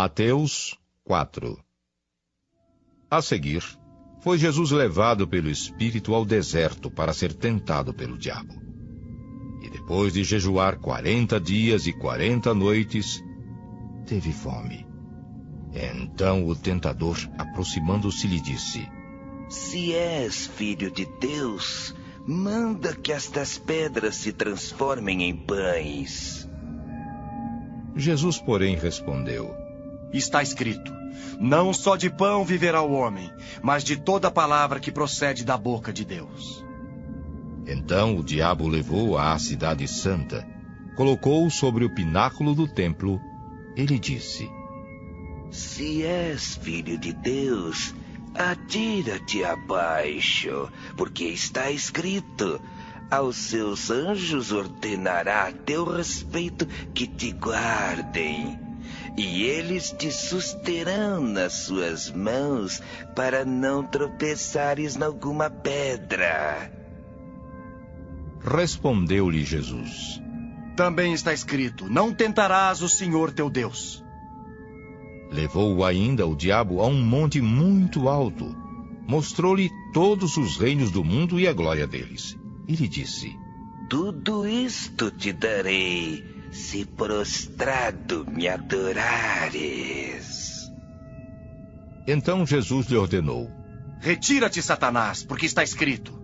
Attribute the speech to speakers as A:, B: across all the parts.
A: Mateus 4. A seguir, foi Jesus levado pelo Espírito ao deserto para ser tentado pelo diabo. E depois de jejuar 40 dias e 40 noites, teve fome. Então o tentador, aproximando-se, lhe disse:
B: Se és filho de Deus, manda que estas pedras se transformem em pães.
A: Jesus, porém, respondeu:
C: Está escrito: não só de pão viverá o homem, mas de toda palavra que procede da boca de Deus.
A: Então o diabo o levou à cidade santa, colocou-o sobre o pináculo do templo e lhe disse:
B: Se és filho de Deus, atira-te abaixo, porque está escrito: aos seus anjos ordenará a teu respeito que te guardem, e eles te susterão nas suas mãos, para não tropeçares em alguma pedra.
A: Respondeu-lhe Jesus:
C: Também está escrito: não tentarás o Senhor teu Deus.
A: Levou-o ainda o diabo a um monte muito alto, mostrou-lhe todos os reinos do mundo e a glória deles, e lhe disse:
B: Tudo isto te darei, se prostrado me adorares.
A: Então Jesus lhe ordenou:
C: Retira-te, Satanás, porque está escrito: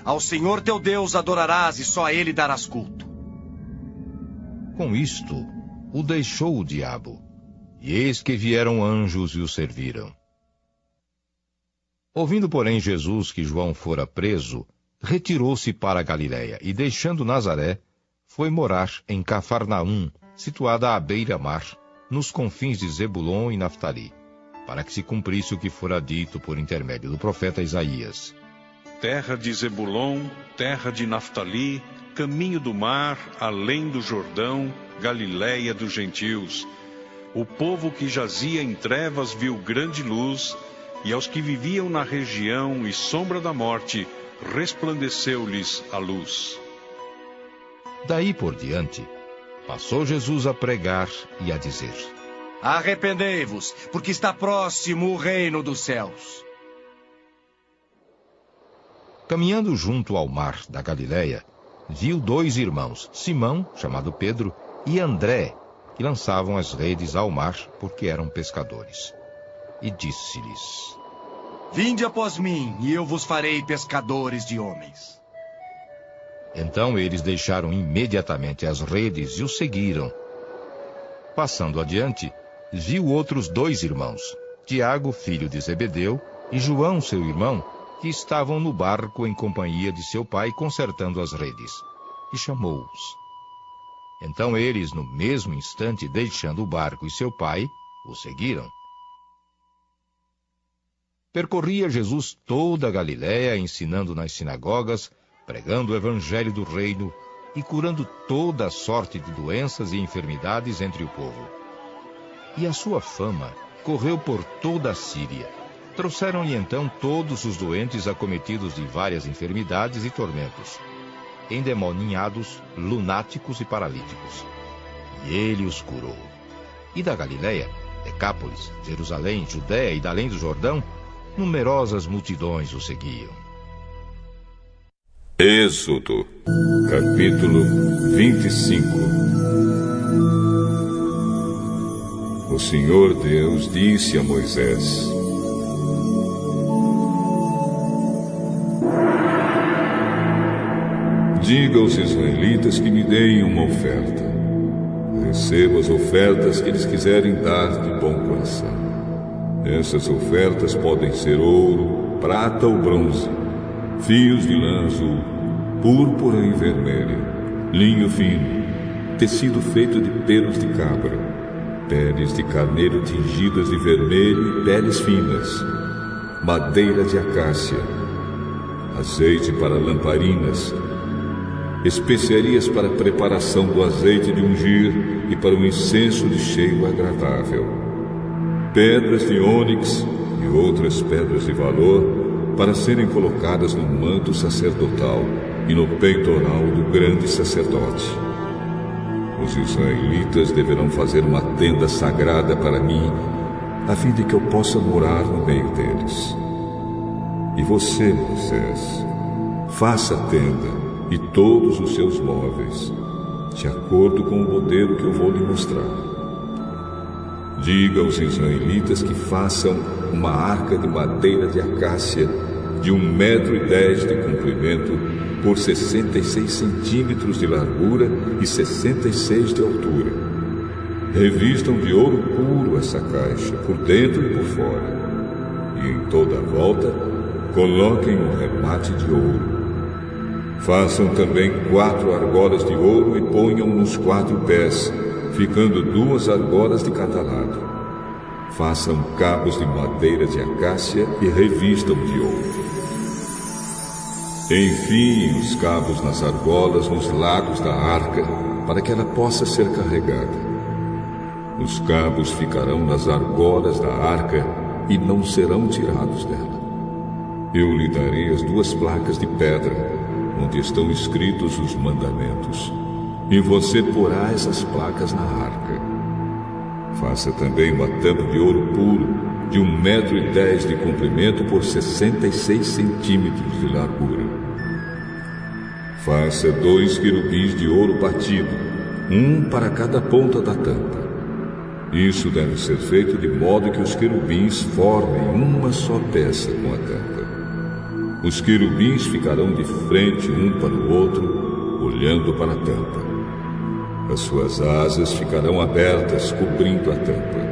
C: ao Senhor teu Deus adorarás e só a ele darás culto.
A: Com isto, o deixou o diabo, e eis que vieram anjos e o serviram. Ouvindo, porém, Jesus que João fora preso, retirou-se para a Galiléia, e deixando Nazaré, foi morar em Cafarnaum, situada à beira-mar, nos confins de Zebulon e Naftali, para que se cumprisse o que fora dito por intermédio do profeta Isaías:
D: Terra de Zebulon, terra de Naftali, caminho do mar, além do Jordão, Galiléia dos gentios. O povo que jazia em trevas viu grande luz, e aos que viviam na região e sombra da morte, resplandeceu-lhes a luz.
A: Daí por diante, passou Jesus a pregar e a dizer:
C: Arrependei-vos, porque está próximo o reino dos céus.
A: Caminhando junto ao mar da Galiléia, viu 2 irmãos, Simão, chamado Pedro, e André, que lançavam as redes ao mar, porque eram pescadores. E disse-lhes:
C: Vinde após mim, e eu vos farei pescadores de homens.
A: Então eles deixaram imediatamente as redes e o seguiram. Passando adiante, viu outros 2 irmãos, Tiago, filho de Zebedeu, e João, seu irmão, que estavam no barco em companhia de seu pai, consertando as redes, e chamou-os. Então eles, no mesmo instante, deixando o barco e seu pai, o seguiram. Percorria Jesus toda a Galiléia, ensinando nas sinagogas, pregando o evangelho do reino e curando toda a sorte de doenças e enfermidades entre o povo. E a sua fama correu por toda a Síria. Trouxeram-lhe então todos os doentes acometidos de várias enfermidades e tormentos, endemoninhados, lunáticos e paralíticos. E ele os curou. E da Galiléia, Decápolis, Jerusalém, Judéia e da além do Jordão, numerosas multidões o seguiam.
E: Êxodo, capítulo 25. O Senhor Deus disse a Moisés: Diga aos israelitas que me deem uma oferta. Recebo as ofertas que eles quiserem dar de bom coração. Essas ofertas podem ser ouro, prata ou bronze, fios de lã azul, púrpura e vermelho, linho fino, tecido feito de pelos de cabra, peles de carneiro tingidas de vermelho e peles finas, madeira de acácia, azeite para lamparinas, especiarias para a preparação do azeite de ungir e para o incenso de cheiro agradável, pedras de ônix e outras pedras de valor para serem colocadas no manto sacerdotal e no peitoral do grande sacerdote. Os israelitas deverão fazer uma tenda sagrada para mim, a fim de que eu possa morar no meio deles. E você, Moisés, faça a tenda e todos os seus móveis, de acordo com o modelo que eu vou lhe mostrar. Diga aos israelitas que façam uma arca de madeira de acácia de 1,10 metros de comprimento por 66 centímetros de largura e 66 de altura. Revistam de ouro puro essa caixa, por dentro e por fora. E em toda a volta, coloquem um remate de ouro. Façam também 4 argolas de ouro e ponham nos 4 pés, ficando 2 argolas de cada lado. Façam cabos de madeira de acácia e revistam de ouro. Enfiem os cabos nas argolas nos lados da arca, para que ela possa ser carregada. Os cabos ficarão nas argolas da arca e não serão tirados dela. Eu lhe darei as 2 placas de pedra, onde estão escritos os mandamentos, e você porá essas placas na arca. Faça também uma tampa de ouro puro, de 1,10 metros de comprimento por 66 centímetros de largura. Faça 2 querubins de ouro batido, um para cada ponta da tampa. Isso deve ser feito de modo que os querubins formem uma só peça com a tampa. Os querubins ficarão de frente um para o outro, olhando para a tampa. As suas asas ficarão abertas, cobrindo a tampa.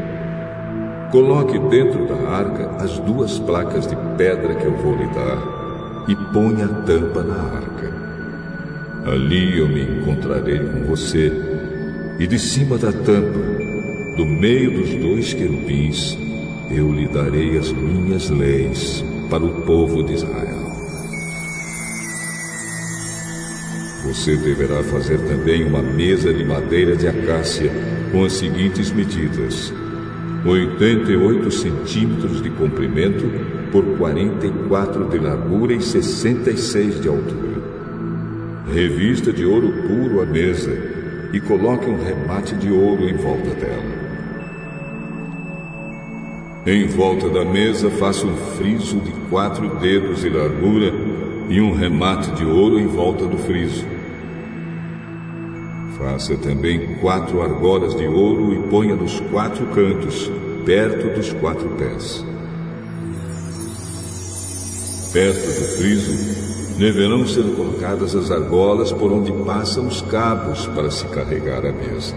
E: Coloque dentro da arca as 2 placas de pedra que eu vou lhe dar e ponha a tampa na arca. Ali eu me encontrarei com você, e de cima da tampa, do meio dos 2 querubins, eu lhe darei as minhas leis para o povo de Israel. Você deverá fazer também uma mesa de madeira de acácia com as seguintes medidas: 88 centímetros de comprimento por 44 de largura e 66 de altura. Revista de ouro puro a mesa e coloque um remate de ouro em volta dela. Em volta da mesa faça um friso de 4 dedos de largura e um remate de ouro em volta do friso. Faça também 4 argolas de ouro e ponha nos 4 cantos, perto dos 4 pés. Perto do friso deverão ser colocadas as argolas por onde passam os cabos para se carregar a mesa.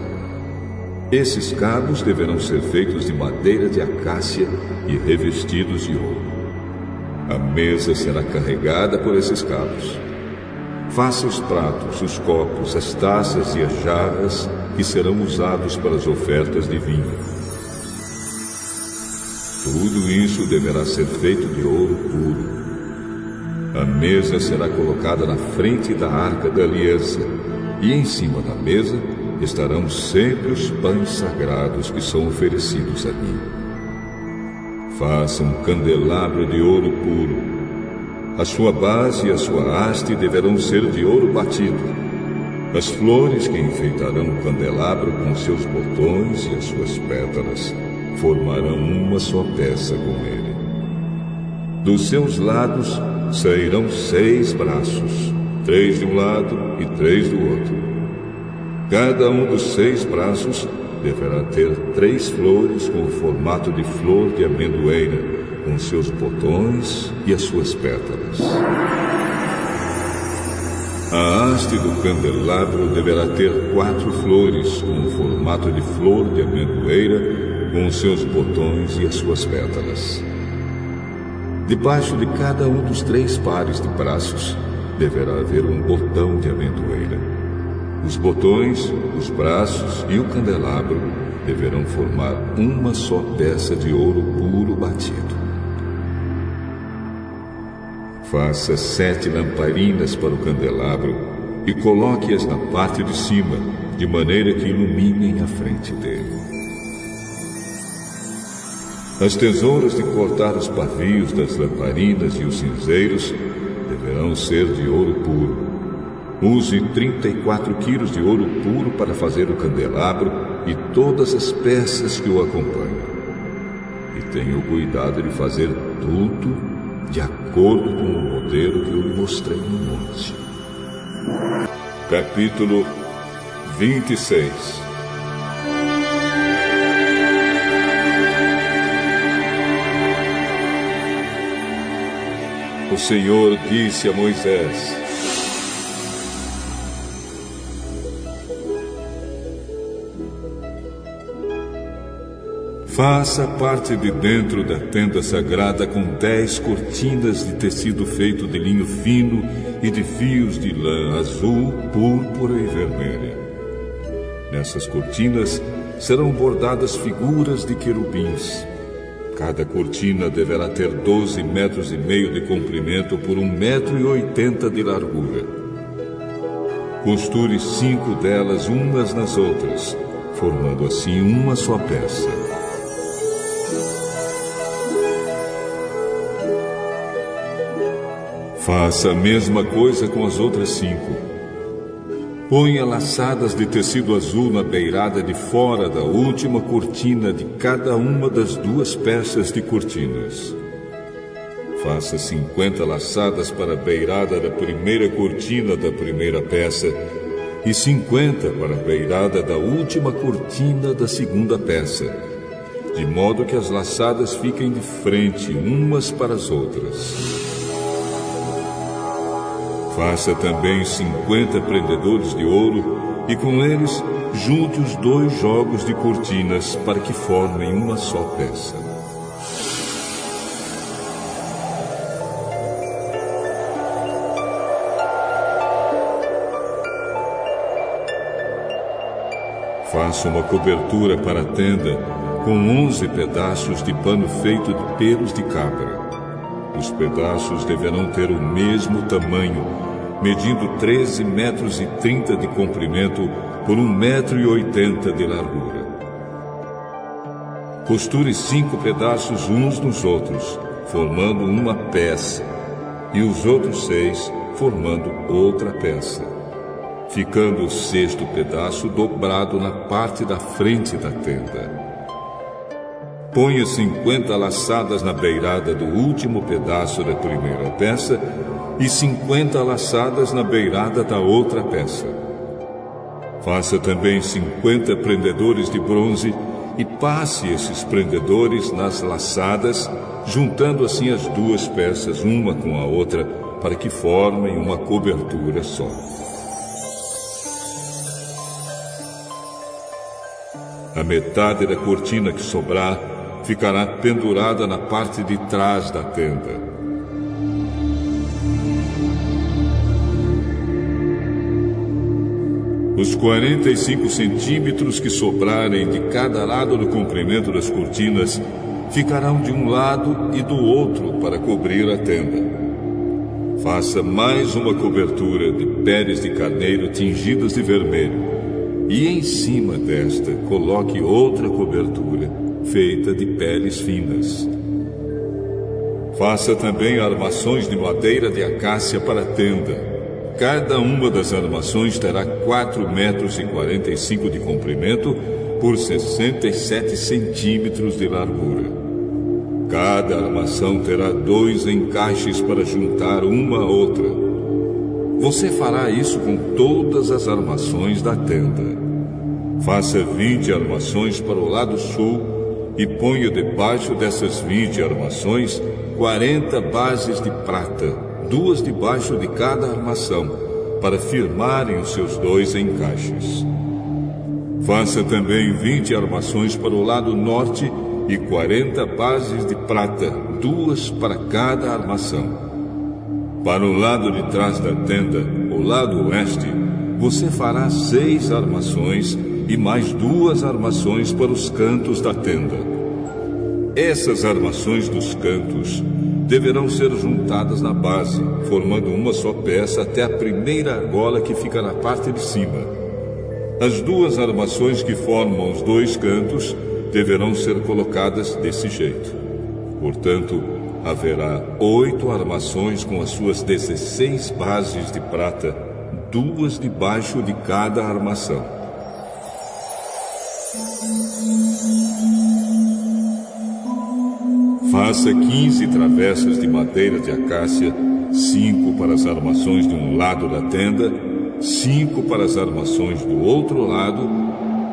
E: Esses cabos deverão ser feitos de madeira de acácia e revestidos de ouro. A mesa será carregada por esses cabos. Faça os pratos, os copos, as taças e as jarras que serão usados para as ofertas de vinho. Tudo isso deverá ser feito de ouro puro. A mesa será colocada na frente da arca da aliança, e em cima da mesa estarão sempre os pães sagrados que são oferecidos a mim. Faça um candelabro de ouro puro. A sua base e a sua haste deverão ser de ouro batido. As flores que enfeitarão o candelabro com seus botões e as suas pétalas formarão uma só peça com ele. Dos seus lados sairão 6 braços, 3 de um lado e 3 do outro. Cada um dos 6 braços deverá ter 3 flores com o formato de flor de amendoeira, com seus botões e as suas pétalas. A haste do candelabro deverá ter 4 flores com o formato de flor de amendoeira, com seus botões e as suas pétalas. Debaixo de cada um dos 3 pares de braços deverá haver um botão de amendoeira. Os botões, os braços e o candelabro deverão formar uma só peça de ouro puro batido. Faça 7 lamparinas para o candelabro e coloque-as na parte de cima, de maneira que iluminem a frente dele. As tesouras de cortar os pavios das lamparinas e os cinzeiros deverão ser de ouro puro. Use 34 quilos de ouro puro para fazer o candelabro e todas as peças que o acompanham. E tenha o cuidado de fazer tudo de acordo com o modelo que eu lhe mostrei no monte. Capítulo 26. O Senhor disse a Moisés: faça a parte de dentro da tenda sagrada com 10 cortinas de tecido feito de linho fino e de fios de lã azul, púrpura e vermelha. Nessas cortinas serão bordadas figuras de querubins. Cada cortina deverá ter 12,5 metros de comprimento por 1,80 metro de largura. Costure 5 delas umas nas outras, formando assim uma só peça. Faça a mesma coisa com as outras 5. Ponha laçadas de tecido azul na beirada de fora da última cortina de cada uma das 2 peças de cortinas. Faça 50 laçadas para a beirada da primeira cortina da primeira peça e 50 para a beirada da última cortina da segunda peça, de modo que as laçadas fiquem de frente umas para as outras. Faça também 50 prendedores de ouro e com eles junte os 2 jogos de cortinas para que formem uma só peça. Faça uma cobertura para a tenda com 11 pedaços de pano feito de pelos de cabra. Os pedaços deverão ter o mesmo tamanho, medindo 13,30 metros de comprimento por 1,80 metro de largura. Costure 5 pedaços uns nos outros, formando uma peça, e os outros 6 formando outra peça, ficando o 6º pedaço dobrado na parte da frente da tenda. Ponha 50 laçadas na beirada do último pedaço da primeira peça e 50 laçadas na beirada da outra peça. Faça também 50 prendedores de bronze e passe esses prendedores nas laçadas, juntando assim as 2 peças uma com a outra, para que formem uma cobertura só. A metade da cortina que sobrar ficará pendurada na parte de trás da tenda. Os 45 centímetros que sobrarem de cada lado do comprimento das cortinas ficarão de um lado e do outro para cobrir a tenda. Faça mais uma cobertura de peles de carneiro tingidas de vermelho e em cima desta coloque outra cobertura feita de peles finas. Faça também armações de madeira de acácia para a tenda. Cada uma das armações terá 4,45 metros de comprimento por 67 centímetros de largura. Cada armação terá 2 encaixes para juntar uma a outra. Você fará isso com todas as armações da tenda. Faça 20 armações para o lado sul e ponha debaixo dessas 20 armações 40 bases de prata, 2 debaixo de cada armação, para firmarem os seus 2 encaixes. Faça também 20 armações para o lado norte e 40 bases de prata, 2 para cada armação. Para o lado de trás da tenda, o lado oeste, você fará 6 armações e mais 2 armações para os cantos da tenda. Essas armações dos cantos deverão ser juntadas na base, formando uma só peça até a primeira argola que fica na parte de cima. As 2 armações que formam os 2 cantos deverão ser colocadas desse jeito. Portanto, haverá 8 armações com as suas 16 bases de prata, duas debaixo de cada armação. Faça 15 travessas de madeira de acácia, 5 para as armações de um lado da tenda, 5 para as armações do outro lado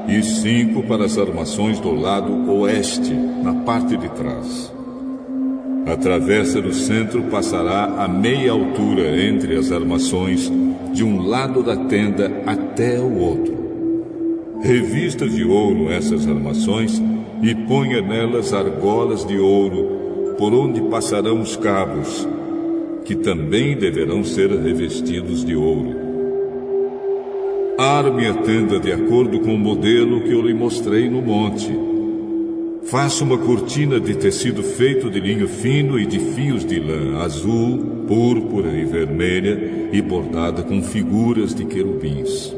E: e 5 para as armações do lado oeste, na parte de trás. A travessa do centro passará a meia altura entre as armações de um lado da tenda até o outro. Revista de ouro essas armações e ponha nelas argolas de ouro, por onde passarão os cabos, que também deverão ser revestidos de ouro. Arme a tenda de acordo com o modelo que eu lhe mostrei no monte. Faça uma cortina de tecido feito de linho fino e de fios de lã azul, púrpura e vermelha e bordada com figuras de querubins.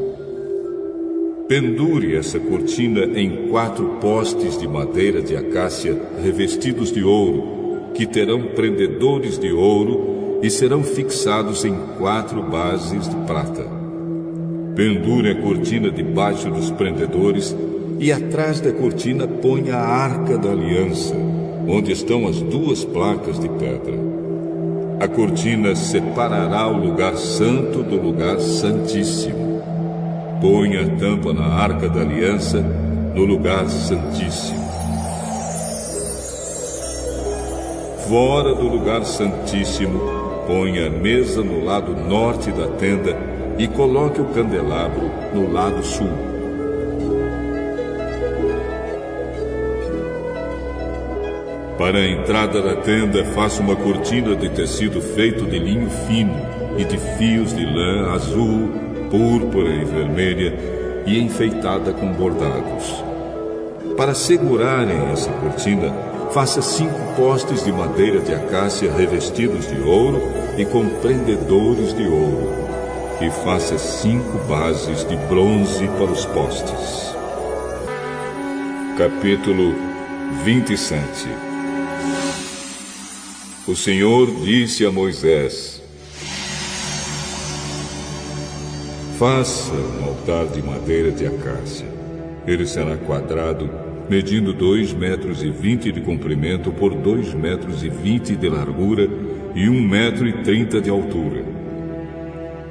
E: Pendure essa cortina em 4 postes de madeira de acácia revestidos de ouro, que terão prendedores de ouro e serão fixados em 4 bases de prata. Pendure a cortina debaixo dos prendedores e atrás da cortina ponha a Arca da Aliança, onde estão as 2 placas de pedra. A cortina separará o lugar santo do lugar santíssimo. Ponha a tampa na Arca da Aliança, no lugar santíssimo. Fora do lugar santíssimo, ponha a mesa no lado norte da tenda e coloque o candelabro no lado sul. Para a entrada da tenda, faça uma cortina de tecido feito de linho fino e de fios de lã azul, púrpura e vermelha e enfeitada com bordados. Para segurarem essa cortina, faça 5 postes de madeira de acácia revestidos de ouro e com prendedores de ouro. E faça 5 bases de bronze para os postes. Capítulo 27. O Senhor disse a Moisés: faça um altar de madeira de acácia. Ele será quadrado, medindo 2,20 metros de comprimento por 2,20 metros de largura e 1,30 metro de altura.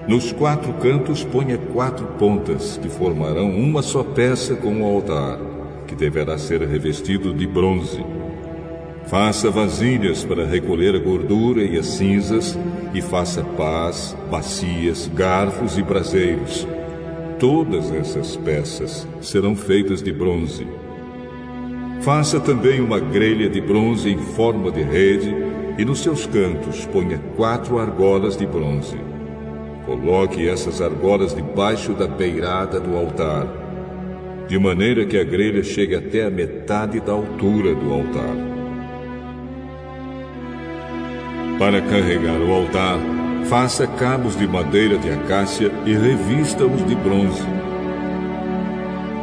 E: Nos 4 cantos ponha 4 pontas, que formarão uma só peça com o altar, que deverá ser revestido de bronze. Faça vasilhas para recolher a gordura e as cinzas, e faça pás, bacias, garfos e braseiros. Todas essas peças serão feitas de bronze. Faça também uma grelha de bronze em forma de rede, e nos seus cantos ponha 4 argolas de bronze. Coloque essas argolas debaixo da beirada do altar, de maneira que a grelha chegue até a metade da altura do altar. Para carregar o altar, faça cabos de madeira de acácia e revista-os de bronze.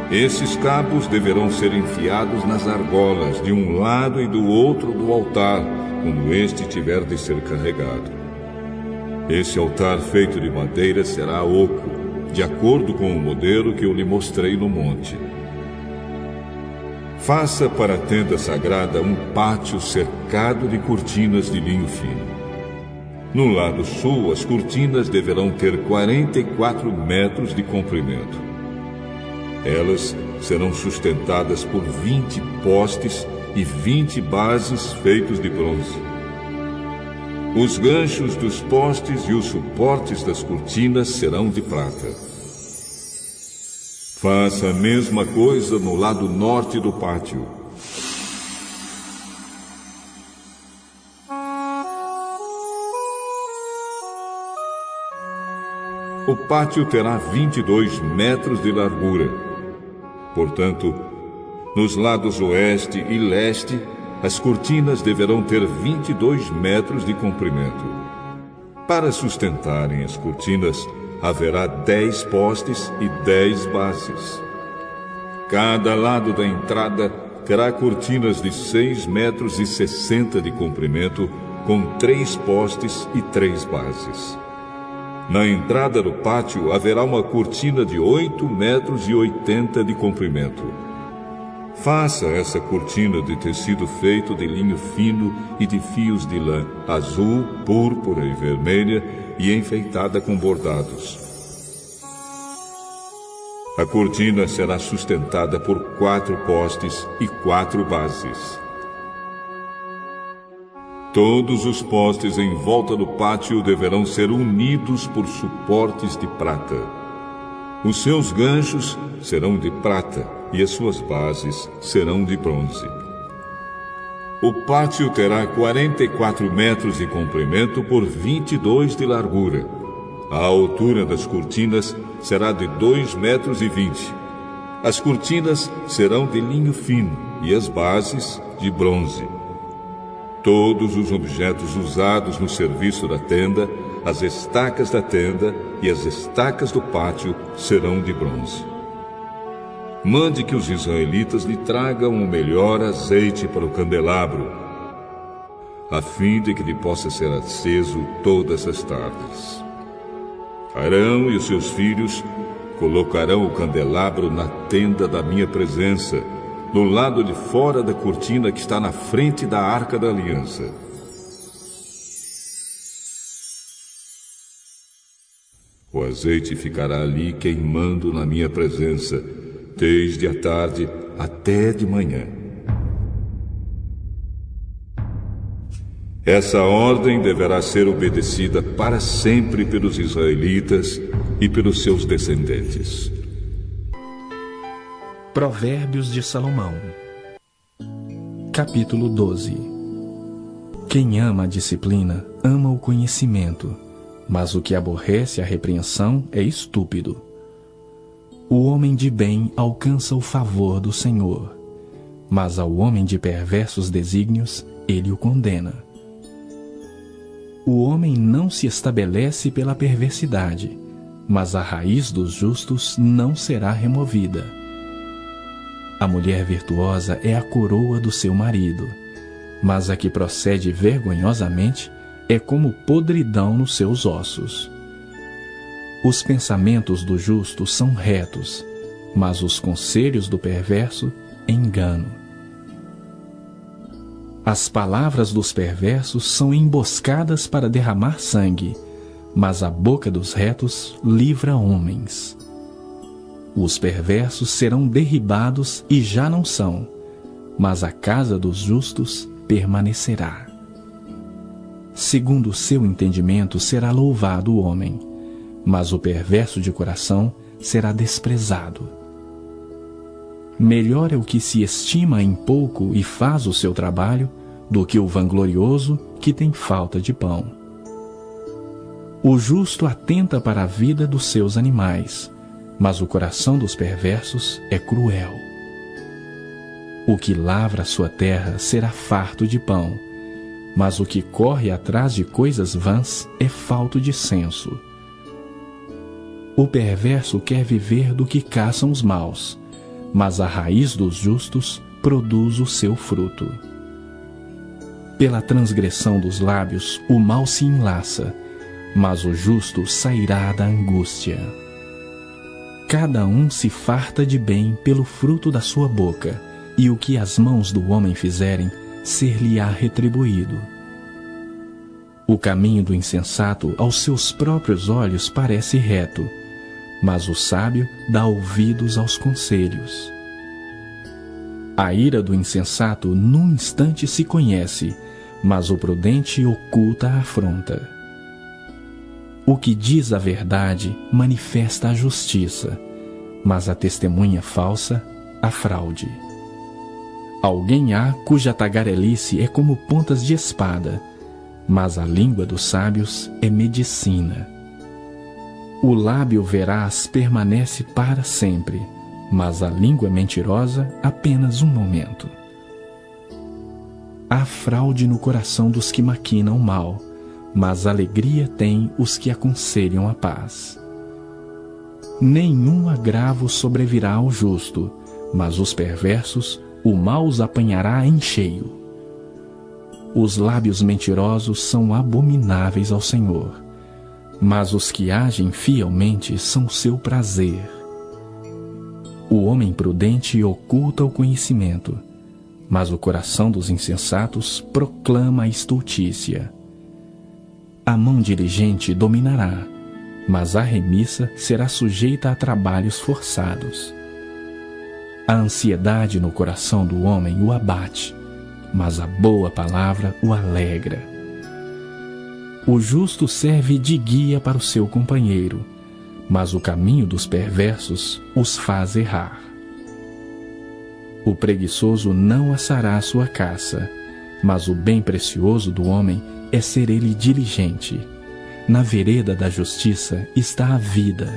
E: Esses cabos deverão ser enfiados nas argolas de um lado e do outro do altar, quando este tiver de ser carregado. Esse altar feito de madeira será oco, de acordo com o modelo que eu lhe mostrei no monte. Faça para a tenda sagrada um pátio cercado de cortinas de linho fino. No lado sul, as cortinas deverão ter 44 metros de comprimento. Elas serão sustentadas por 20 postes e 20 bases feitos de bronze. Os ganchos dos postes e os suportes das cortinas serão de prata. Faça a mesma coisa no lado norte do pátio. O pátio terá 22 metros de largura. Portanto, nos lados oeste e leste, as cortinas deverão ter 22 metros de comprimento. Para sustentarem as cortinas, haverá 10 postes e 10 bases. Cada lado da entrada terá cortinas de 6,60 metros de comprimento, com 3 postes e 3 bases. Na entrada do pátio haverá uma cortina de 8,80 metros de comprimento. Faça essa cortina de tecido feito de linho fino e de fios de lã azul, púrpura e vermelha e enfeitada com bordados. A cortina será sustentada por 4 postes e 4 bases. Todos os postes em volta do pátio deverão ser unidos por suportes de prata. Os seus ganchos serão de prata e as suas bases serão de bronze. O pátio terá 44 metros de comprimento por 22 de largura. A altura das cortinas será de 2,20 metros. As cortinas serão de linho fino e as bases de bronze. Todos os objetos usados no serviço da tenda, as estacas da tenda e as estacas do pátio serão de bronze. Mande que os israelitas lhe tragam o melhor azeite para o candelabro, a fim de que lhe possa ser aceso todas as tardes. Arão e os seus filhos colocarão o candelabro na tenda da minha presença, no lado de fora da cortina que está na frente da Arca da Aliança. O azeite ficará ali queimando na minha presença, desde a tarde até de manhã. Essa ordem deverá ser obedecida para sempre pelos israelitas e pelos seus descendentes.
F: Provérbios de Salomão, capítulo 12. Quem ama a disciplina, ama o conhecimento, mas o que aborrece a repreensão é estúpido. O homem de bem alcança o favor do Senhor, mas ao homem de perversos desígnios, ele o condena. O homem não se estabelece pela perversidade, mas a raiz dos justos não será removida. A mulher virtuosa é a coroa do seu marido, mas a que procede vergonhosamente é como podridão nos seus ossos. Os pensamentos do justo são retos, mas os conselhos do perverso, engano. As palavras dos perversos são emboscadas para derramar sangue, mas a boca dos retos livra homens. Os perversos serão derribados e já não são, mas a casa dos justos permanecerá. Segundo o seu entendimento será louvado o homem, mas o perverso de coração será desprezado. Melhor é o que se estima em pouco e faz o seu trabalho, do que o vanglorioso que tem falta de pão. O justo atenta para a vida dos seus animais, mas o coração dos perversos é cruel. O que lavra sua terra será farto de pão, mas o que corre atrás de coisas vãs é falto de senso. O perverso quer viver do que caçam os maus, mas a raiz dos justos produz o seu fruto. Pela transgressão dos lábios o mal se enlaça, mas o justo sairá da angústia. Cada um se farta de bem pelo fruto da sua boca, e o que as mãos do homem fizerem, ser-lhe-á retribuído. O caminho do insensato aos seus próprios olhos parece reto, mas o sábio dá ouvidos aos conselhos. A ira do insensato num instante se conhece, mas o prudente oculta a afronta. O que diz a verdade manifesta a justiça, mas a testemunha falsa, a fraude. Alguém há cuja tagarelice é como pontas de espada, mas a língua dos sábios é medicina. O lábio veraz permanece para sempre, mas a língua mentirosa apenas um momento. Há fraude no coração dos que maquinam mal, mas alegria têm os que aconselham a paz. Nenhum agravo sobrevirá ao justo, mas os perversos o mal os apanhará em cheio. Os lábios mentirosos são abomináveis ao Senhor, mas os que agem fielmente são seu prazer. O homem prudente oculta o conhecimento, mas o coração dos insensatos proclama a estultícia. A mão diligente dominará, mas a remissa será sujeita a trabalhos forçados. A ansiedade no coração do homem o abate, mas a boa palavra o alegra. O justo serve de guia para o seu companheiro, mas o caminho dos perversos os faz errar. O preguiçoso não assará sua caça, mas o bem precioso do homem é ser ele diligente. Na vereda da justiça está a vida,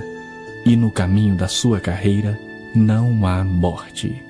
F: e no caminho da sua carreira não há morte.